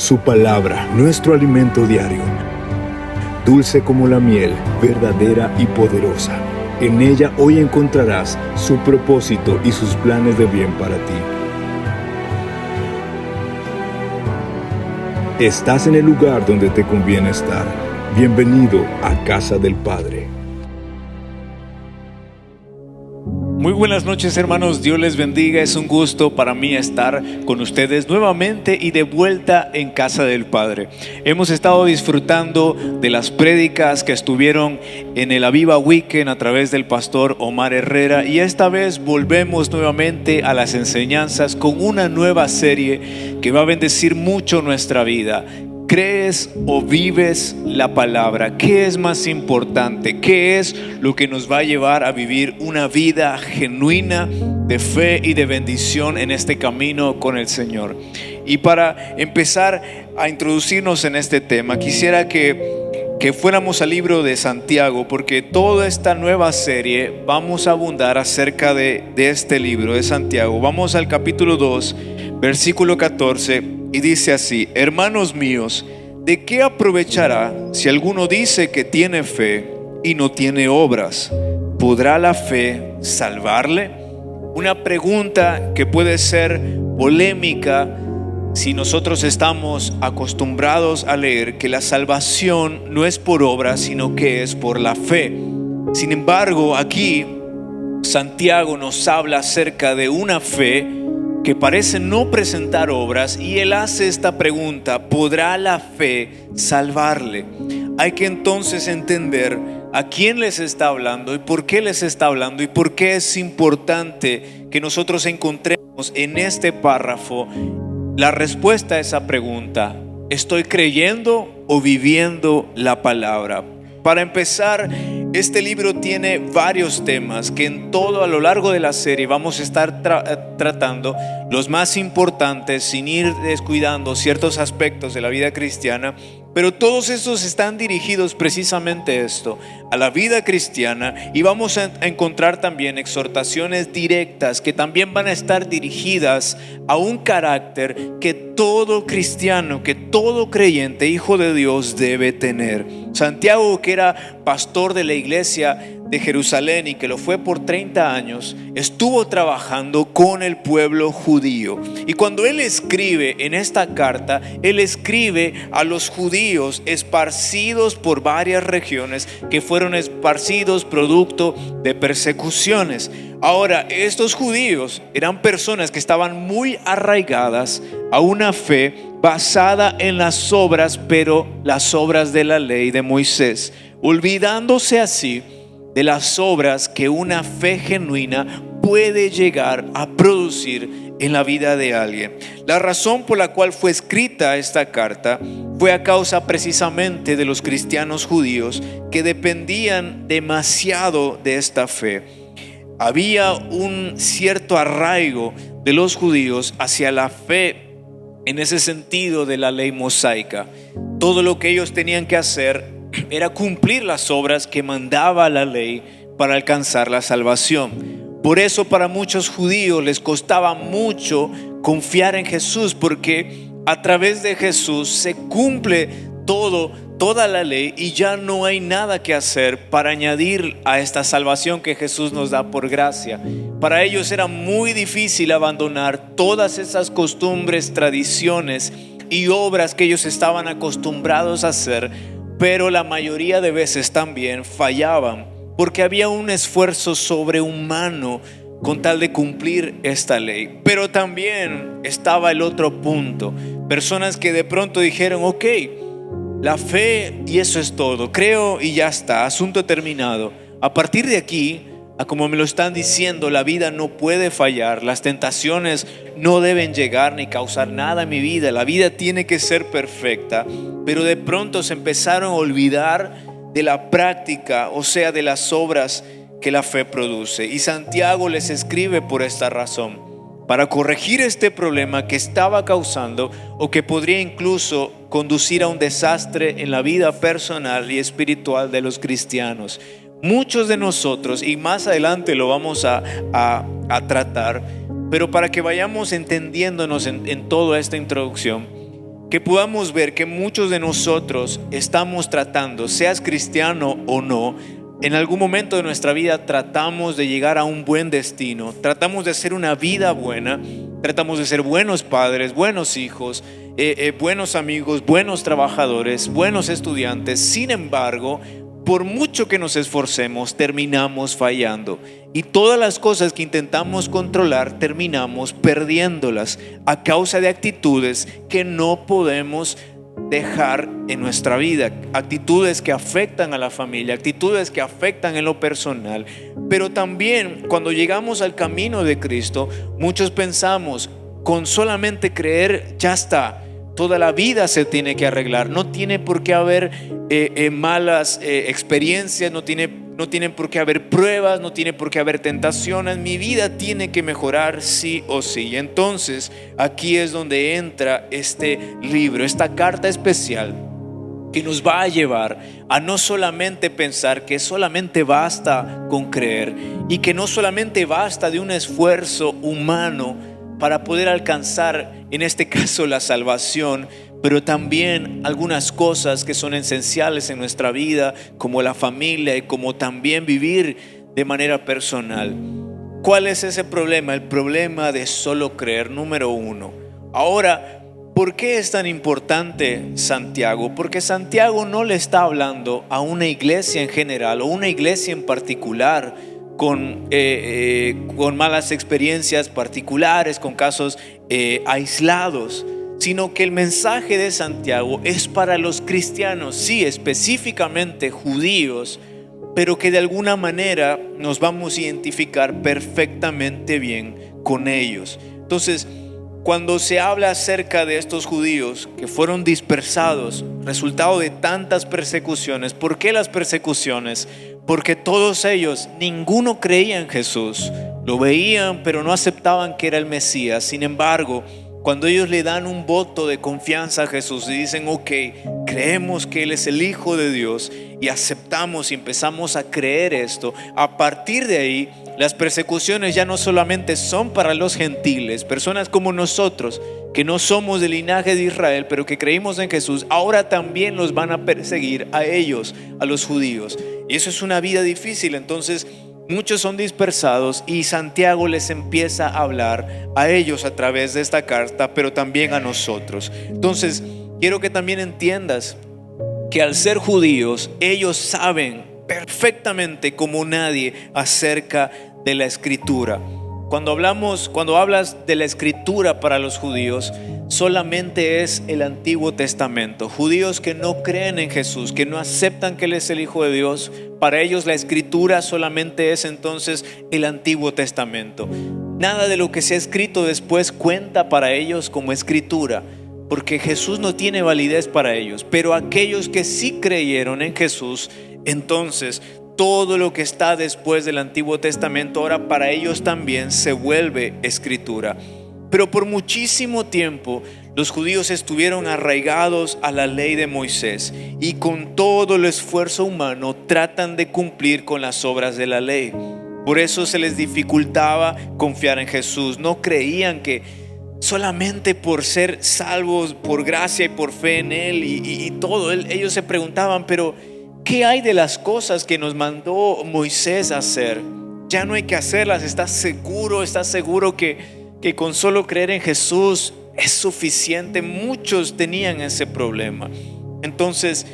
su palabra, nuestro alimento diario. Dulce como la miel, verdadera y poderosa. En ella hoy encontrarás su propósito y sus planes de bien para ti. Estás en el lugar donde te conviene estar. Bienvenido a Casa del Padre. Muy buenas noches, hermanos, Dios les bendiga. Es un gusto para mí estar con ustedes nuevamente y de vuelta en Casa del Padre. Hemos estado disfrutando de las prédicas que estuvieron en el Aviva Weekend a través del pastor Omar Herrera, y esta vez volvemos nuevamente a las enseñanzas con una nueva serie que va a bendecir mucho nuestra vida. ¿Crees o vives la palabra? ¿Qué es más importante? ¿Qué es lo que nos va a llevar a vivir una vida genuina de fe y de bendición en este camino con el Señor? Y para empezar a introducirnos en este tema, quisiera que fuéramos al libro de Santiago, porque toda esta nueva serie vamos a abundar acerca de este libro de Santiago. Vamos al capítulo 2, versículo 14. Y dice así: hermanos míos, ¿de qué aprovechará si alguno dice que tiene fe y no tiene obras? ¿Podrá la fe salvarle? Una pregunta que puede ser polémica si nosotros estamos acostumbrados a leer que la salvación no es por obras, sino que es por la fe. Sin embargo, aquí Santiago nos habla acerca de una fe que parece no presentar obras, y él hace esta pregunta: ¿podrá la fe salvarle? Hay que entonces entender a quién les está hablando y por qué les está hablando, y por qué es importante que nosotros encontremos en este párrafo la respuesta a esa pregunta: ¿estoy creyendo o viviendo la palabra? Para empezar, este libro tiene varios temas que a lo largo de la serie vamos a estar tratando, los más importantes, sin ir descuidando ciertos aspectos de la vida cristiana. Pero todos estos están dirigidos precisamente a la vida cristiana, y vamos a encontrar también exhortaciones directas que también van a estar dirigidas a un carácter que todo cristiano, que todo creyente, hijo de Dios, debe tener. Santiago, que era pastor de la iglesia de Jerusalén y que lo fue por 30 años, estuvo trabajando con el pueblo judío. Y cuando él escribe en esta carta, él escribe a los judíos esparcidos por varias regiones, que fueron esparcidos producto de persecuciones. Ahora, estos judíos eran personas que estaban muy arraigadas a una fe basada en las obras, pero las obras de la ley de Moisés, olvidándose así de las obras que una fe genuina puede llegar a producir en la vida de alguien. La razón por la cual fue escrita esta carta fue a causa precisamente de los cristianos judíos que dependían demasiado de esta fe. Había un cierto arraigo de los judíos hacia la fe en ese sentido de la ley mosaica. Todo lo que ellos tenían que hacer era cumplir las obras que mandaba la ley para alcanzar la salvación. Por eso para muchos judíos les costaba mucho confiar en Jesús, porque a través de Jesús se cumple toda la ley, y ya no hay nada que hacer para añadir a esta salvación que Jesús nos da por gracia. Para ellos era muy difícil abandonar todas esas costumbres, tradiciones y obras que ellos estaban acostumbrados a hacer, pero la mayoría de veces también fallaban, porque había un esfuerzo sobrehumano con tal de cumplir esta ley. Pero también estaba el otro punto: personas que de pronto dijeron: ok, la fe y eso es todo, creo y ya está, asunto terminado. A partir de aquí, a como me lo están diciendo, la vida no puede fallar, las tentaciones no deben llegar ni causar nada en mi vida, la vida tiene que ser perfecta. Pero de pronto se empezaron a olvidar de la práctica, o sea, de las obras que la fe produce. Y Santiago les escribe por esta razón, para corregir este problema que estaba causando, o que podría incluso conducir a un desastre en la vida personal y espiritual de los cristianos. Muchos de nosotros, y más adelante lo vamos a tratar, pero para que vayamos entendiéndonos en toda esta introducción, que podamos ver que muchos de nosotros estamos tratando, seas cristiano o no, en algún momento de nuestra vida tratamos de llegar a un buen destino, tratamos de hacer una vida buena, tratamos de ser buenos padres, buenos hijos, buenos amigos, buenos trabajadores, buenos estudiantes. Sin embargo, por mucho que nos esforcemos, terminamos fallando. Y todas las cosas que intentamos controlar, terminamos perdiéndolas a causa de actitudes que no podemos dejar en nuestra vida, actitudes que afectan a la familia, actitudes que afectan en lo personal. Pero también cuando llegamos al camino de Cristo, muchos pensamos, con solamente creer ya está, toda la vida se tiene que arreglar, no tiene por qué haber malas experiencias, no tienen por qué haber pruebas, no tiene por qué haber tentaciones, mi vida tiene que mejorar sí o sí. Y entonces aquí es donde entra este libro, esta carta especial que nos va a llevar a no solamente pensar que solamente basta con creer y que no solamente basta de un esfuerzo humano para poder alcanzar, en este caso, la salvación, pero también algunas cosas que son esenciales en nuestra vida, como la familia y como también vivir de manera personal. ¿Cuál es ese problema? El problema de solo creer, número uno. Ahora, ¿por qué es tan importante Santiago? Porque Santiago no le está hablando a una iglesia en general o una iglesia en particular con malas experiencias particulares, con casos aislados, sino que el mensaje de Santiago es para los cristianos, sí, específicamente judíos, pero que de alguna manera nos vamos a identificar perfectamente bien con ellos. Entonces, cuando se habla acerca de estos judíos que fueron dispersados, resultado de tantas persecuciones, ¿por qué las persecuciones? Porque todos ellos, ninguno creía en Jesús, lo veían pero no aceptaban que era el Mesías. Sin embargo, cuando ellos le dan un voto de confianza a Jesús y dicen, ok, creemos que Él es el Hijo de Dios y aceptamos y empezamos a creer esto, a partir de ahí las persecuciones ya no solamente son para los gentiles, personas como nosotros que no somos del linaje de Israel pero que creímos en Jesús, ahora también los van a perseguir a ellos, a los judíos. Y eso es una vida difícil. Entonces muchos son dispersados y Santiago les empieza a hablar a ellos a través de esta carta, pero también a nosotros. Entonces quiero que también entiendas que al ser judíos, ellos saben perfectamente como nadie acerca de la Escritura. Cuando hablas de la Escritura para los judíos, solamente es el Antiguo Testamento. Judíos que no creen en Jesús, que no aceptan que Él es el Hijo de Dios, para ellos la Escritura solamente es entonces el Antiguo Testamento. Nada de lo que se ha escrito después cuenta para ellos como Escritura, porque Jesús no tiene validez para ellos. Pero aquellos que sí creyeron en Jesús, entonces todo lo que está después del Antiguo Testamento ahora para ellos también se vuelve Escritura. Pero por muchísimo tiempo los judíos estuvieron arraigados a la ley de Moisés y con todo el esfuerzo humano tratan de cumplir con las obras de la ley. Por eso se les dificultaba confiar en Jesús. No creían que solamente por ser salvos por gracia y por fe en Él y todo. Ellos se preguntaban, pero ¿qué hay de las cosas que nos mandó Moisés a hacer? Ya no hay que hacerlas. ¿Estás seguro que con solo creer en Jesús es suficiente? Muchos tenían ese problema. Entonces,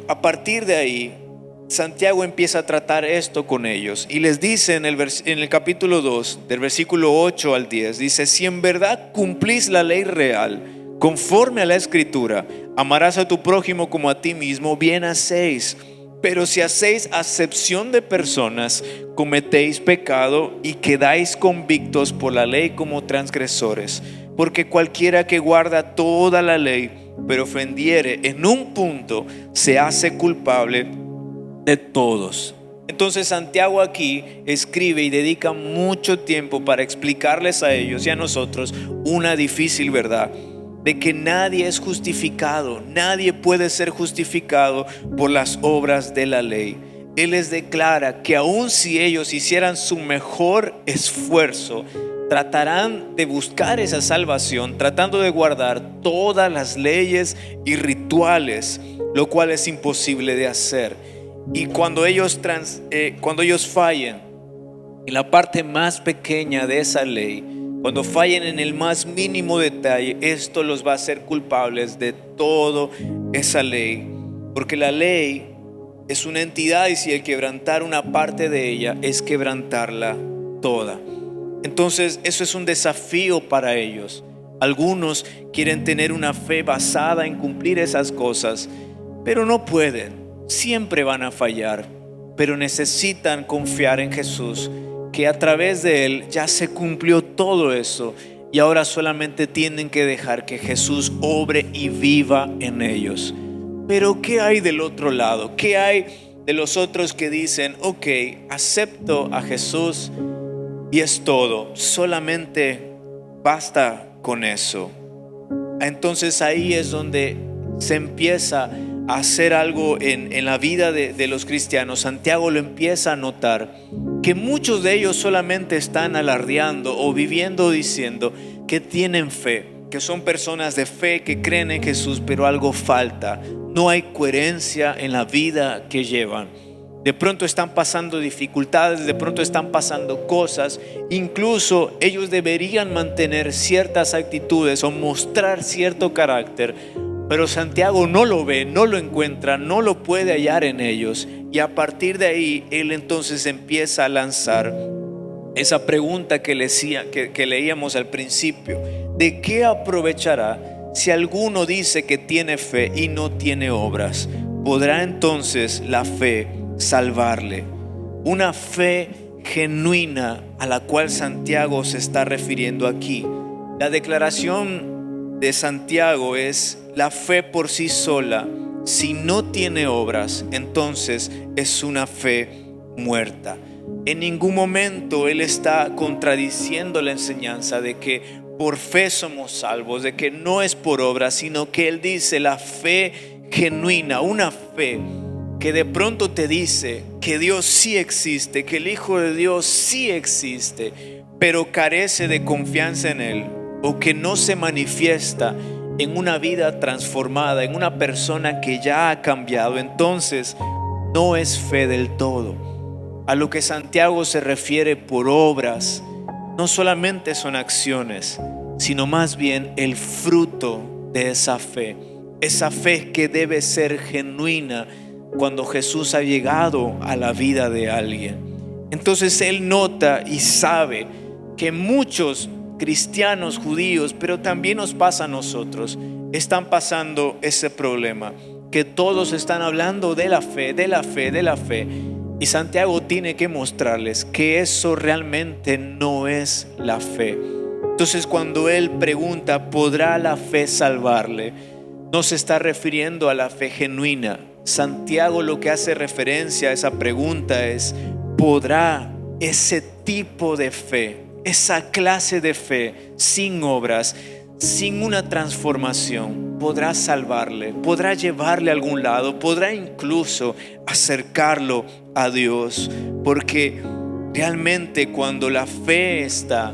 a partir de ahí, Santiago empieza a tratar esto con ellos y les dice en el capítulo 2, del versículo 8 al 10, dice: si en verdad cumplís la ley real, conforme a la Escritura, amarás a tu prójimo como a ti mismo, bien hacéis. Pero si hacéis acepción de personas, cometéis pecado y quedáis convictos por la ley como transgresores. Porque cualquiera que guarda toda la ley, pero ofendiere en un punto, se hace culpable de todos. Entonces Santiago aquí escribe y dedica mucho tiempo para explicarles a ellos y a nosotros una difícil verdad: de que nadie es justificado, nadie puede ser justificado por las obras de la ley. Él les declara que aun si ellos hicieran su mejor esfuerzo tratarán de buscar esa salvación tratando de guardar todas las leyes y rituales, lo cual es imposible de hacer. Y cuando ellos fallen en la parte más pequeña de esa ley, cuando fallen en el más mínimo detalle, esto los va a hacer culpables de toda esa ley, porque la ley es una entidad, y si el quebrantar una parte de ella es quebrantarla toda. Entonces eso es un desafío para ellos. Algunos quieren tener una fe basada en cumplir esas cosas, pero no pueden, siempre van a fallar, pero necesitan confiar en Jesús, que a través de Él ya se cumplió todo eso, y ahora solamente tienen que dejar que Jesús obre y viva en ellos. Pero ¿qué hay del otro lado? ¿Qué hay de los otros que dicen, ok, acepto a Jesús y es todo, solamente basta con eso? Entonces ahí es donde se empieza a hacer algo en la vida de los cristianos. Santiago lo empieza a notar, que muchos de ellos solamente están alardeando o viviendo diciendo que tienen fe, que son personas de fe, que creen en Jesús, pero algo falta. No hay coherencia en la vida que llevan. De pronto están pasando dificultades, de pronto están pasando cosas. Incluso ellos deberían mantener ciertas actitudes o mostrar cierto carácter, pero Santiago no lo ve, no lo encuentra, no lo puede hallar en ellos. Y a partir de ahí, él entonces empieza a lanzar esa pregunta que leíamos al principio: ¿de qué aprovechará si alguno dice que tiene fe y no tiene obras? ¿Podrá entonces la fe salvarle? Una fe genuina a la cual Santiago se está refiriendo aquí. La declaración de Santiago es: la fe por sí sola, si no tiene obras, entonces es una fe muerta. En ningún momento él está contradiciendo la enseñanza de que por fe somos salvos, de que no es por obras, sino que él dice la fe genuina, una fe que de pronto te dice que Dios sí existe, que el Hijo de Dios sí existe, pero carece de confianza en Él, o que no se manifiesta en una vida transformada, en una persona que ya ha cambiado. Entonces no es fe del todo. A lo que Santiago se refiere por obras, no solamente son acciones, sino más bien el fruto de esa fe que debe ser genuina cuando Jesús ha llegado a la vida de alguien. Entonces él nota y sabe que muchos cristianos judíos, pero también nos pasa a nosotros, están pasando ese problema, que todos están hablando de la fe, de la fe, de la fe, y Santiago tiene que mostrarles que eso realmente no es la fe. Entonces cuando él pregunta, ¿podrá la fe salvarle?, no se está refiriendo a la fe genuina. Santiago lo que hace referencia a esa pregunta es: ¿podrá ese tipo de fe, esa clase de fe sin obras, sin una transformación, podrá salvarle, podrá llevarle a algún lado, podrá incluso acercarlo a Dios? Porque realmente cuando la fe está,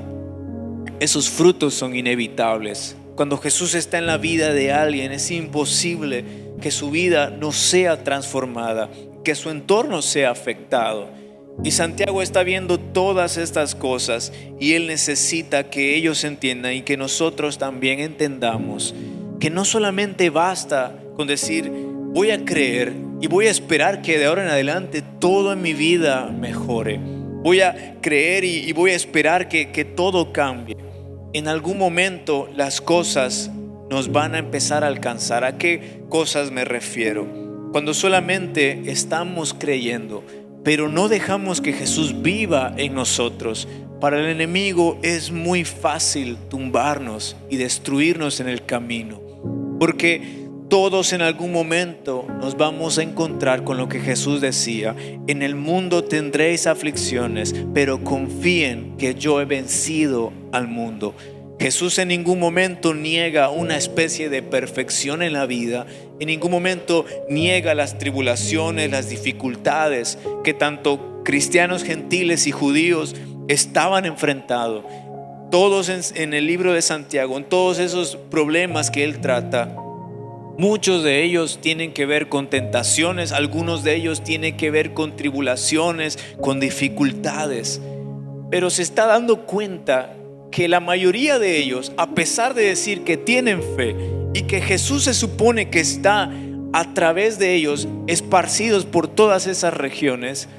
esos frutos son inevitables. Cuando Jesús está en la vida de alguien, es imposible que su vida no sea transformada, que su entorno sea afectado. Y Santiago está viendo todas estas cosas, y él necesita que ellos entiendan, y que nosotros también entendamos, que no solamente basta con decir voy a creer y voy a esperar que de ahora en adelante todo en mi vida mejore. Voy a creer y voy a esperar que todo cambie. En algún momento las cosas nos van a empezar a alcanzar. ¿A qué cosas me refiero? Cuando solamente estamos creyendo, pero no dejamos que Jesús viva en nosotros, para el enemigo es muy fácil tumbarnos y destruirnos en el camino. Porque todos en algún momento nos vamos a encontrar con lo que Jesús decía: en el mundo tendréis aflicciones, pero confíen que yo he vencido al mundo. Jesús en ningún momento niega una especie de perfección en la vida. En ningún momento niega las tribulaciones, las dificultades que tanto cristianos gentiles y judíos estaban enfrentando. todos en el libro de Santiago, en todos esos problemas que él trata, muchos de ellos tienen que ver con tentaciones, algunos de ellos tienen que ver con tribulaciones, con dificultades. Pero se está dando cuenta que la mayoría de ellos, a pesar de decir que tienen fe y que Jesús se supone que está a través de ellos esparcidos por todas esas regiones,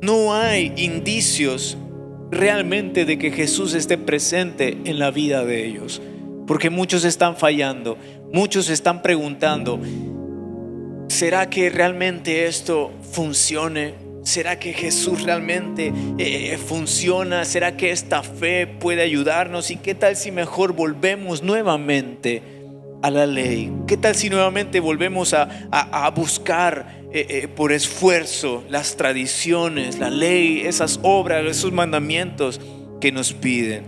no hay indicios realmente de que Jesús esté presente en la vida de ellos. Porque muchos están fallando, muchos están preguntando: ¿será que realmente esto funcione? ¿Será que Jesús realmente funciona? ¿Será que esta fe puede ayudarnos? ¿Y qué tal si mejor volvemos nuevamente a la ley? ¿Qué tal si nuevamente volvemos a buscar por esfuerzo las tradiciones, la ley, esas obras, esos mandamientos que nos piden?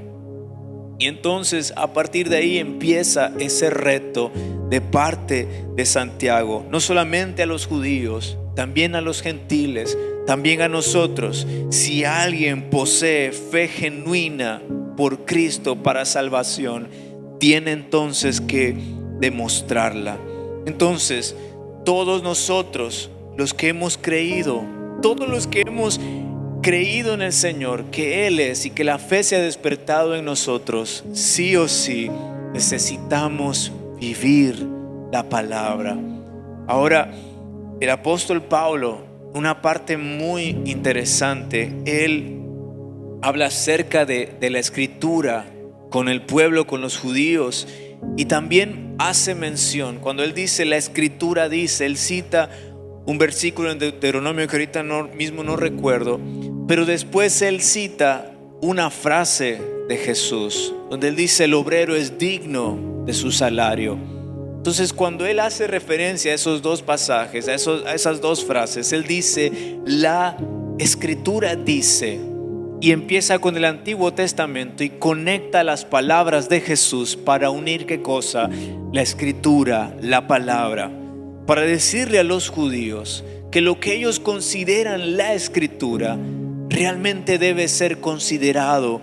Y entonces a partir de ahí empieza ese reto de parte de Santiago, no solamente a los judíos, también a los gentiles, también a nosotros. Si alguien posee fe genuina por Cristo para salvación, tiene entonces que demostrarla. Entonces, todos nosotros, los que hemos creído, todos los que hemos creído en el Señor, que Él es, y que la fe se ha despertado en nosotros, sí o sí necesitamos vivir la palabra. Ahora, el apóstol Pablo, una parte muy interesante, él habla acerca de la escritura con el pueblo, con los judíos, y también hace mención, cuando él dice la escritura dice, él cita un versículo en Deuteronomio que ahorita mismo no recuerdo, pero después él cita una frase de Jesús, donde él dice: el obrero es digno de su salario. Entonces, cuando él hace referencia a esos dos pasajes, a esas dos frases, él dice: la escritura dice, y empieza con el Antiguo Testamento y conecta las palabras de Jesús para unir ¿qué cosa? La escritura, la palabra, para decirle a los judíos que lo que ellos consideran la escritura realmente debe ser considerado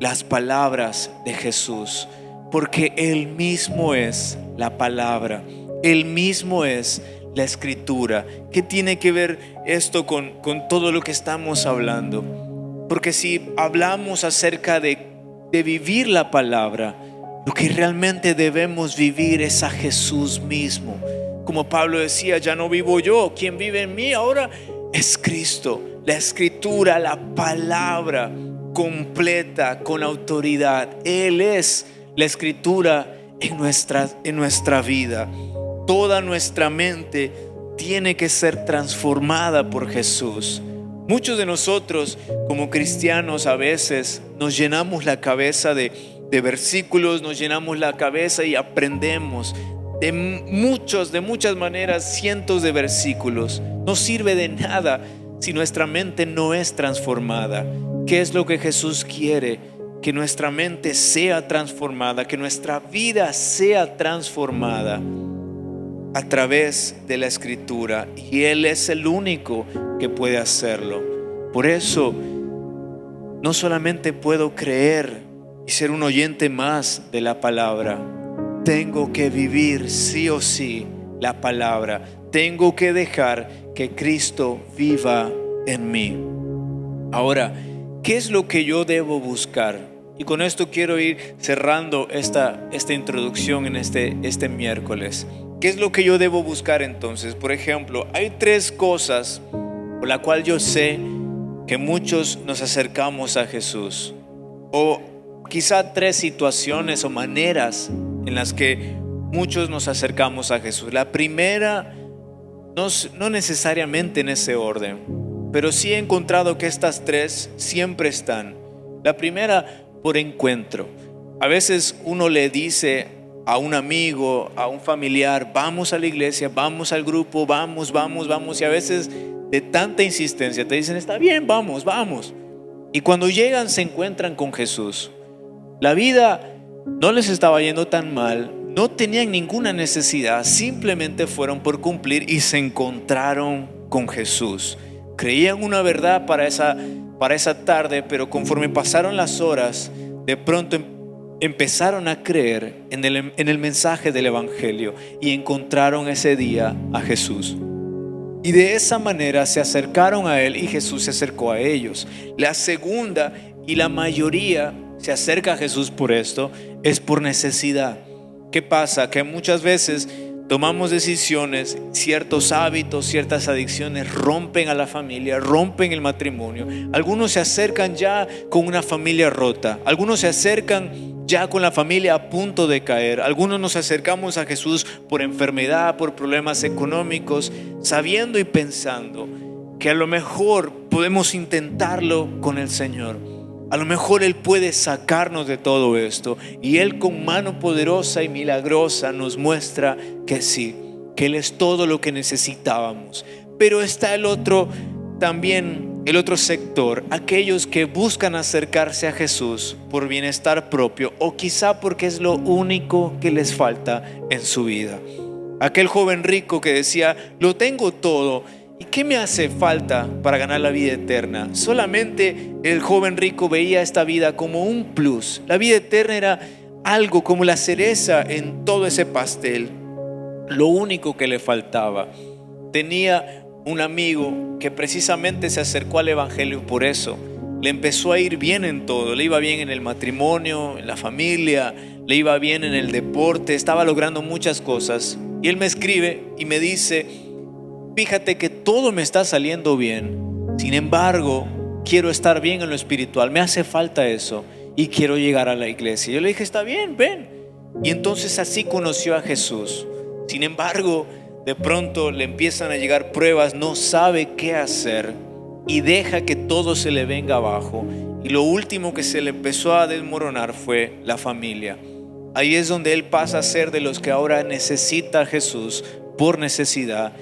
las palabras de Jesús, porque Él mismo es la palabra, Él mismo es la escritura. ¿Qué tiene que ver esto con todo lo que estamos hablando? Porque si hablamos acerca de vivir la palabra, lo que realmente debemos vivir es a Jesús mismo. Como Pablo decía: ya no vivo yo, quien vive en mí ahora es Cristo. La escritura, la palabra completa, con autoridad. Él es la escritura en nuestra vida. Toda nuestra mente tiene que ser transformada por Jesús. Muchos de nosotros como cristianos a veces nos llenamos la cabeza de versículos, nos llenamos la cabeza y aprendemos de muchas maneras, cientos de versículos. No sirve de nada si nuestra mente no es transformada. ¿Qué es lo que Jesús quiere? Que nuestra mente sea transformada, que nuestra vida sea transformada a través de la escritura, y Él es el único que puede hacerlo. Por eso no solamente puedo creer y ser un oyente más de la palabra, tengo que vivir sí o sí la palabra. Tengo que dejar que Cristo viva en mí. Ahora, ¿qué es lo que yo debo buscar? Y con esto quiero ir cerrando esta introducción en este miércoles. ¿Qué es lo que yo debo buscar entonces? Por ejemplo, hay 3 cosas por la cual yo sé que muchos nos acercamos a Jesús, o quizá 3 situaciones o maneras en las que muchos nos acercamos a Jesús. La primera, no necesariamente en ese orden, pero sí he encontrado que estas 3 siempre están. La primera, por encuentro. A veces uno le dice a un amigo, a un familiar: vamos a la iglesia, vamos al grupo, vamos, y a veces de tanta insistencia te dicen: está bien, vamos. Y cuando llegan se encuentran con Jesús. La vida no les estaba yendo tan mal, no tenían ninguna necesidad, simplemente fueron por cumplir y se encontraron con Jesús. Creían una verdad para esa tarde, pero conforme pasaron las horas de pronto empezaron a creer en el mensaje del Evangelio y encontraron ese día a Jesús. Y de esa manera se acercaron a Él y Jesús se acercó a ellos. La segunda, y la mayoría se acerca a Jesús por esto, es por necesidad. ¿Qué pasa? Que muchas veces tomamos decisiones, ciertos hábitos, ciertas adicciones rompen a la familia, rompen el matrimonio. Algunos se acercan ya con una familia rota, algunos se acercan ya con la familia a punto de caer. Algunos nos acercamos a Jesús por enfermedad, por problemas económicos, sabiendo y pensando que a lo mejor podemos intentarlo con el Señor. A lo mejor Él puede sacarnos de todo esto, y Él con mano poderosa y milagrosa nos muestra que sí, que Él es todo lo que necesitábamos. Pero está el otro sector, aquellos que buscan acercarse a Jesús por bienestar propio, o quizá porque es lo único que les falta en su vida. Aquel joven rico que decía: lo tengo todo, ¿y qué me hace falta para ganar la vida eterna? Solamente el joven rico veía esta vida como un plus. La vida eterna era algo como la cereza en todo ese pastel, lo único que le faltaba. Tenía un amigo que precisamente se acercó al Evangelio, y por eso le empezó a ir bien en todo. Le iba bien en el matrimonio, en la familia, le iba bien en el deporte, estaba logrando muchas cosas. Y él me escribe y me dice: fíjate que todo me está saliendo bien, sin embargo quiero estar bien en lo espiritual, me hace falta eso y quiero llegar a la iglesia. Yo le dije: está bien, ven. Y entonces así conoció a Jesús. Sin embargo, de pronto le empiezan a llegar pruebas, no sabe qué hacer y deja que todo se le venga abajo. Y lo último que se le empezó a desmoronar fue la familia. Ahí es donde él pasa a ser de los que ahora necesita a Jesús por necesidad,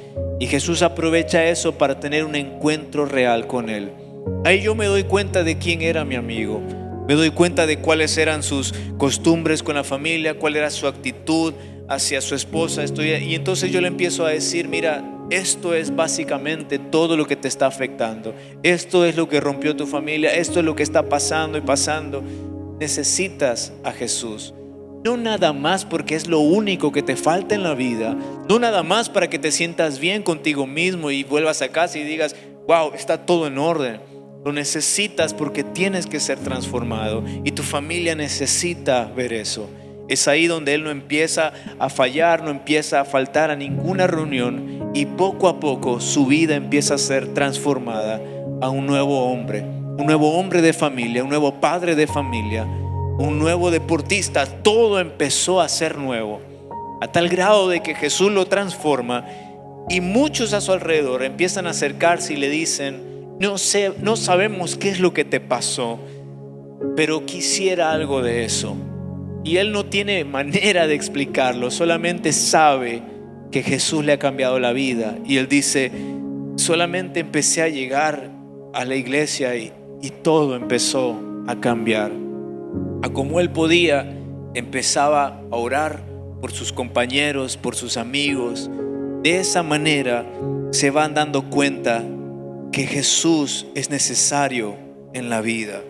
y Jesús aprovecha eso para tener un encuentro real con él. Ahí yo me doy cuenta de quién era mi amigo, me doy cuenta de cuáles eran sus costumbres con la familia, cuál era su actitud hacia su esposa. Y entonces yo le empiezo a decir: mira, esto es básicamente todo lo que te está afectando, esto es lo que rompió tu familia, esto es lo que está pasando y pasando. Necesitas a Jesús, no nada más porque es lo único que te falta en la vida, no nada más para que te sientas bien contigo mismo y vuelvas a casa y digas: wow, está todo en orden. Lo necesitas porque tienes que ser transformado, y tu familia necesita ver eso. Es ahí donde él no empieza a fallar, no empieza a faltar a ninguna reunión, y poco a poco su vida empieza a ser transformada a un nuevo hombre de familia, un nuevo padre de familia, un nuevo deportista. Todo empezó a ser nuevo, a tal grado de que Jesús lo transforma, y muchos a su alrededor empiezan a acercarse y le dicen: no sabemos qué es lo que te pasó, pero quisiera algo de eso. Y él no tiene manera de explicarlo, solamente sabe que Jesús le ha cambiado la vida. Y él dice: solamente empecé a llegar a la iglesia y todo empezó a cambiar. A como él podía, empezaba a orar por sus compañeros, por sus amigos. De esa manera se van dando cuenta que Jesús es necesario en la vida.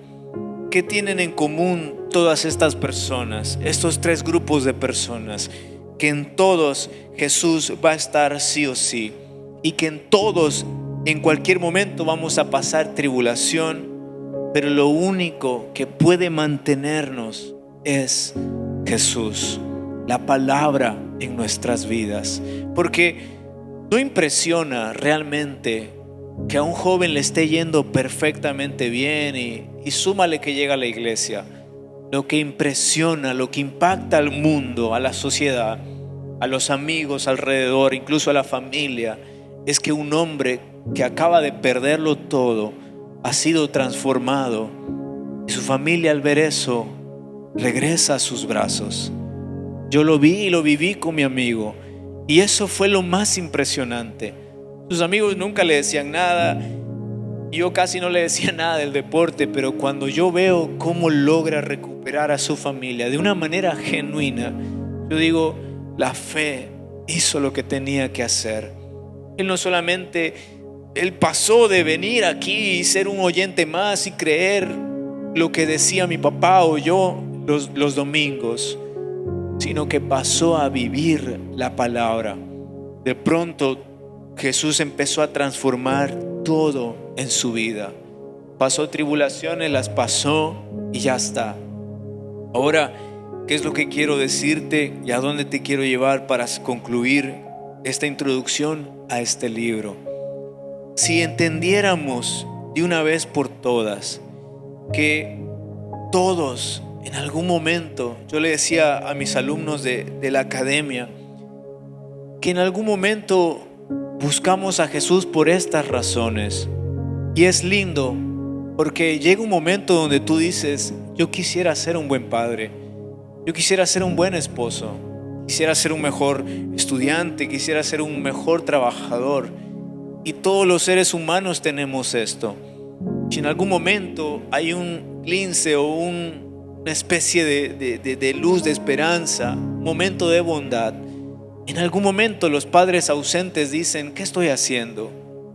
¿Qué tienen en común todas estas personas, estos tres grupos de personas? Que en todos Jesús va a estar sí o sí, y que en todos, en cualquier momento, vamos a pasar tribulación, pero lo único que puede mantenernos es Jesús, la palabra en nuestras vidas. Porque no impresiona realmente que a un joven le esté yendo perfectamente bien y súmale que llega a la iglesia. Lo que impresiona, lo que impacta al mundo, a la sociedad, a los amigos alrededor, incluso a la familia, es que un hombre que acaba de perderlo todo ha sido transformado, y su familia, al ver eso, regresa a sus brazos. Yo lo vi y lo viví con mi amigo, y eso fue lo más impresionante. Sus amigos nunca le decían nada, yo casi no le decía nada del deporte, pero cuando yo veo cómo logra recuperar a su familia de una manera genuina, yo digo: la fe hizo lo que tenía que hacer. Él no solamente, él pasó de venir aquí y ser un oyente más y creer lo que decía mi papá o yo los domingos, sino que pasó a vivir la palabra. De pronto Jesús empezó a transformar todo en su vida. Pasó tribulaciones, las pasó y ya está. Ahora, ¿qué es lo que quiero decirte y a dónde te quiero llevar para concluir esta introducción a este libro? Si entendiéramos de una vez por todas que todos en algún momento, yo le decía a mis alumnos de la academia, que en algún momento buscamos a Jesús por estas razones. Y es lindo porque llega un momento donde tú dices: yo quisiera ser un buen padre, yo quisiera ser un buen esposo, quisiera ser un mejor estudiante, quisiera ser un mejor trabajador. Y todos los seres humanos tenemos esto. Si en algún momento hay un lince o una especie de luz, de esperanza, un momento de bondad, en algún momento los padres ausentes dicen: ¿qué estoy haciendo?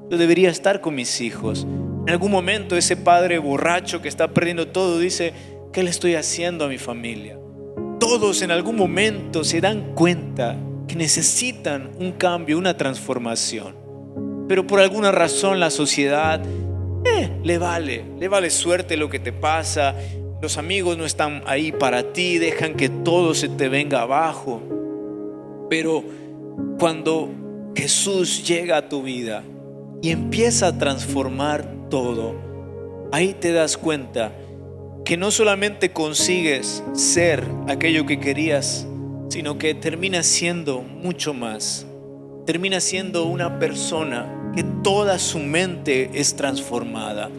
Yo debería estar con mis hijos. En algún momento ese padre borracho que está perdiendo todo dice: ¿qué le estoy haciendo a mi familia? Todos en algún momento se dan cuenta que necesitan un cambio, una transformación. Pero por alguna razón la sociedad le vale suerte lo que te pasa. Los amigos no están ahí para ti, dejan que todo se te venga abajo. Pero cuando Jesús llega a tu vida y empieza a transformar todo, ahí te das cuenta que no solamente consigues ser aquello que querías, sino que terminas siendo mucho más. Terminas siendo una persona que toda su mente es transformada.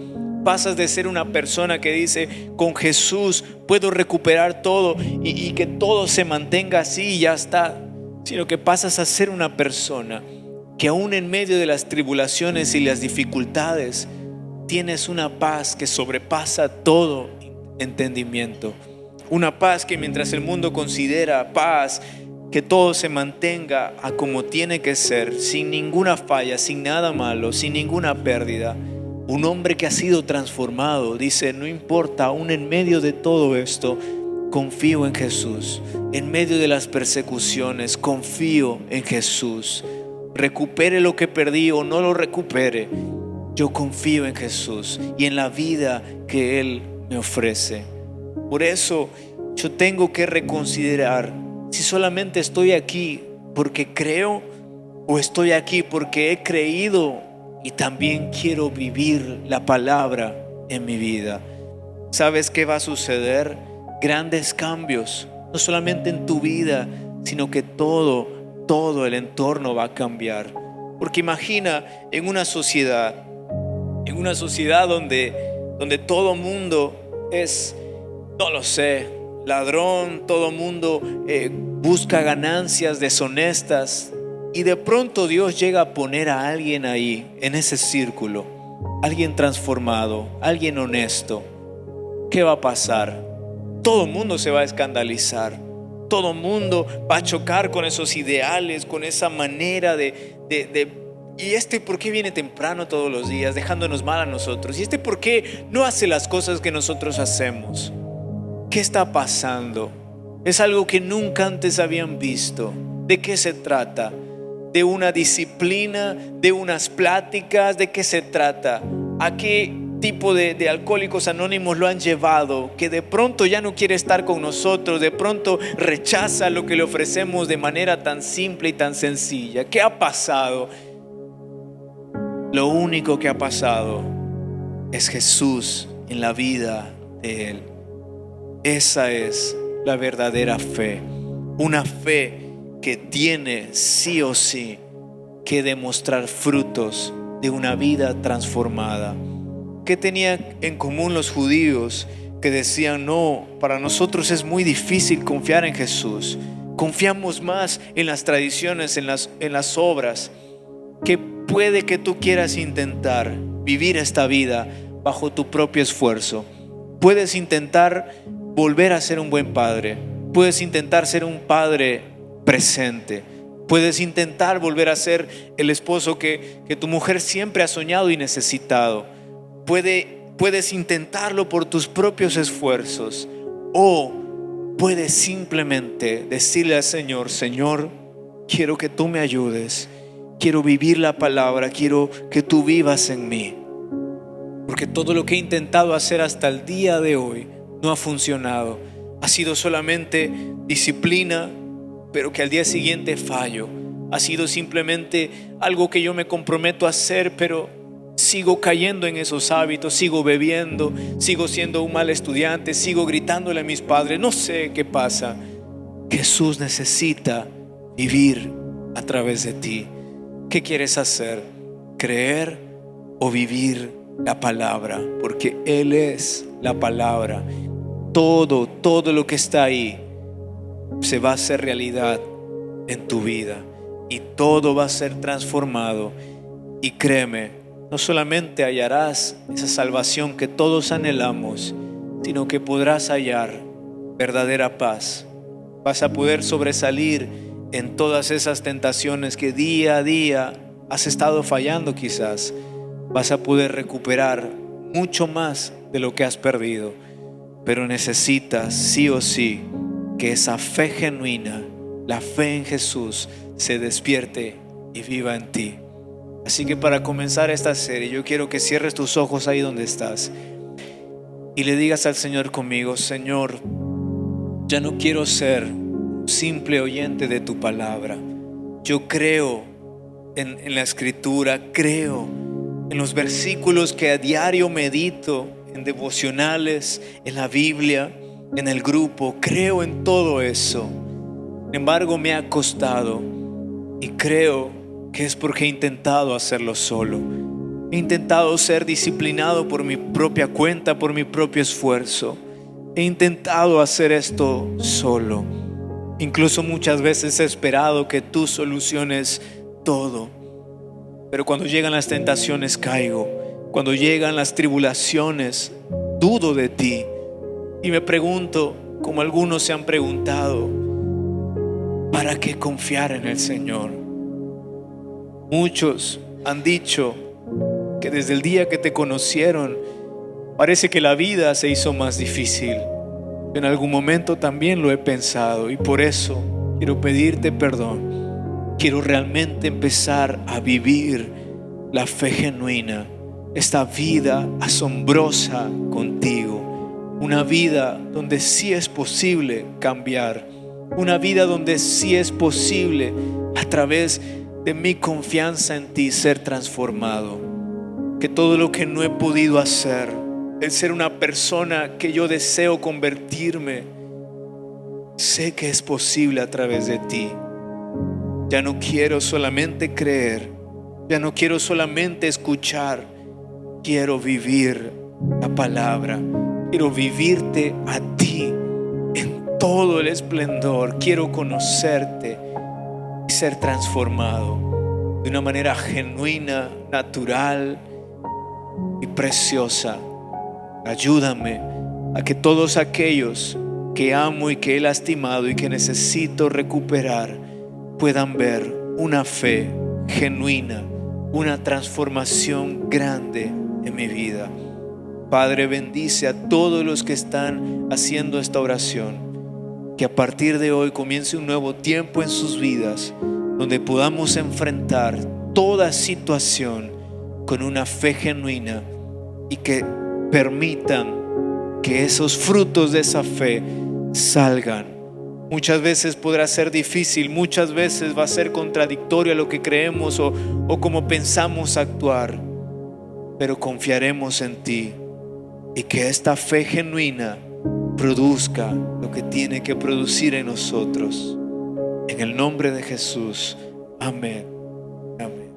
Pasas de ser una persona que dice: con Jesús puedo recuperar todo y que todo se mantenga así y ya está, sino que pasas a ser una persona que aún en medio de las tribulaciones y las dificultades tienes una paz que sobrepasa todo entendimiento. Una paz que mientras el mundo considera paz, que todo se mantenga a como tiene que ser, sin ninguna falla, sin nada malo, sin ninguna pérdida. Un hombre que ha sido transformado dice: no importa, aún en medio de todo esto, confío en Jesús. En medio de las persecuciones, confío en Jesús. Recupere lo que perdí o no lo recupere, yo confío en Jesús y en la vida que Él me ofrece. Por eso yo tengo que reconsiderar si solamente estoy aquí porque creo o estoy aquí porque he creído y también quiero vivir la palabra en mi vida. ¿Sabes qué va a suceder? Grandes cambios, no solamente en tu vida, sino que todo el entorno va a cambiar. Porque imagina en una sociedad donde todo mundo es, no lo sé, ladrón, todo mundo busca ganancias deshonestas, y de pronto Dios llega a poner a alguien ahí, en ese círculo, alguien transformado, alguien honesto. ¿Qué va a pasar? Todo el mundo se va a escandalizar, todo el mundo va a chocar con esos ideales, con esa manera ¿y por qué viene temprano todos los días dejándonos mal a nosotros? ¿Y por qué no hace las cosas que nosotros hacemos? ¿Qué está pasando? Es algo que nunca antes habían visto. ¿De qué se trata? ¿De una disciplina? ¿De unas pláticas? ¿De qué se trata? ¿A qué tipo de alcohólicos anónimos lo han llevado? Que de pronto ya no quiere estar con nosotros, de pronto rechaza lo que le ofrecemos de manera tan simple y tan sencilla. ¿Qué ha pasado? Lo único que ha pasado es Jesús en la vida de Él. Esa es la verdadera fe. Una fe que tiene sí o sí que demostrar frutos de una vida transformada. ¿Qué tenían en común los judíos que decían: no, para nosotros es muy difícil confiar en Jesús? Confiamos más en las tradiciones, en las obras. Que puede que tú quieras intentar vivir esta vida bajo tu propio esfuerzo. Puedes intentar volver a ser un buen padre. Puedes intentar ser un padre presente. Puedes intentar volver a ser el esposo que tu mujer siempre ha soñado y necesitado. Puede puedes intentarlo por tus propios esfuerzos, o puedes simplemente decirle al Señor: Señor, quiero que tú me ayudes, quiero vivir la palabra, quiero que tú vivas en mí. Porque todo lo que he intentado hacer hasta el día de hoy no ha funcionado. Ha sido solamente disciplina, pero que al día siguiente fallo. Ha sido simplemente algo que yo me comprometo a hacer, pero sigo cayendo en esos hábitos, sigo bebiendo, sigo siendo un mal estudiante, sigo gritándole a mis padres. No sé qué pasa. Jesús necesita vivir a través de ti. ¿Qué quieres hacer? ¿Creer o vivir la palabra? Porque Él es la palabra. Todo lo que está ahí se va a hacer realidad en tu vida, y todo va a ser transformado. Y créeme, no solamente hallarás esa salvación que todos anhelamos, sino que podrás hallar verdadera paz. Vas a poder sobresalir en todas esas tentaciones que día a día has estado fallando quizás. Vas a poder recuperar mucho más de lo que has perdido. Pero necesitas sí o sí que esa fe genuina, la fe en Jesús, se despierte y viva en ti. Así que para comenzar esta serie, yo quiero que cierres tus ojos ahí donde estás y le digas al Señor conmigo: Señor, ya no quiero ser un simple oyente de tu palabra. Yo creo en la Escritura, creo en los versículos que a diario medito, en devocionales, en la Biblia, en el grupo. Creo en todo eso. Sin embargo, me ha costado, y creo que es porque he intentado hacerlo solo. He intentado ser disciplinado por mi propia cuenta, por mi propio esfuerzo. He intentado hacer esto solo. Incluso muchas veces he esperado que tú soluciones todo. Pero cuando llegan las tentaciones caigo. Cuando llegan las tribulaciones, dudo de ti. Y me pregunto, como algunos se han preguntado: ¿para qué confiar en el Señor? Muchos han dicho que desde el día que te conocieron, parece que la vida se hizo más difícil. En algún momento también lo he pensado, y por eso quiero pedirte perdón. Quiero realmente empezar a vivir la fe genuina, esta vida asombrosa contigo, una vida donde sí es posible cambiar, una vida donde sí es posible, a través de mi confianza en ti, ser transformado. Que todo lo que no he podido hacer, el ser una persona que yo deseo convertirme, sé que es posible a través de ti. Ya no quiero solamente creer, ya no quiero solamente escuchar, quiero vivir la palabra, quiero vivirte a ti en todo el esplendor. Quiero conocerte y ser transformado de una manera genuina, natural y preciosa. Ayúdame a que todos aquellos que amo y que he lastimado y que necesito recuperar puedan ver una fe genuina, una transformación grande en mi vida. Padre, bendice a todos los que están haciendo esta oración. Que a partir de hoy comience un nuevo tiempo en sus vidas, donde podamos enfrentar toda situación con una fe genuina, y que permitan que esos frutos de esa fe salgan. Muchas veces podrá ser difícil, muchas veces va a ser contradictorio a lo que creemos o como pensamos actuar, pero confiaremos en ti, y que esta fe genuina produzca lo que tiene que producir en nosotros. En el nombre de Jesús, amén. Amén.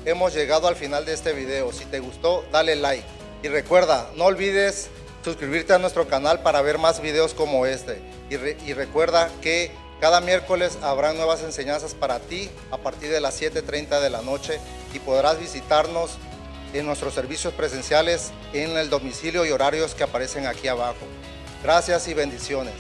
Hemos llegado al final de este video. Si te gustó, dale like. Y recuerda, no olvides suscribirte a nuestro canal para ver más videos como este. Y recuerda que cada miércoles habrá nuevas enseñanzas para ti a partir de las 7:30 de la noche, y podrás visitarnos en nuestros servicios presenciales en el domicilio y horarios que aparecen aquí abajo. Gracias y bendiciones.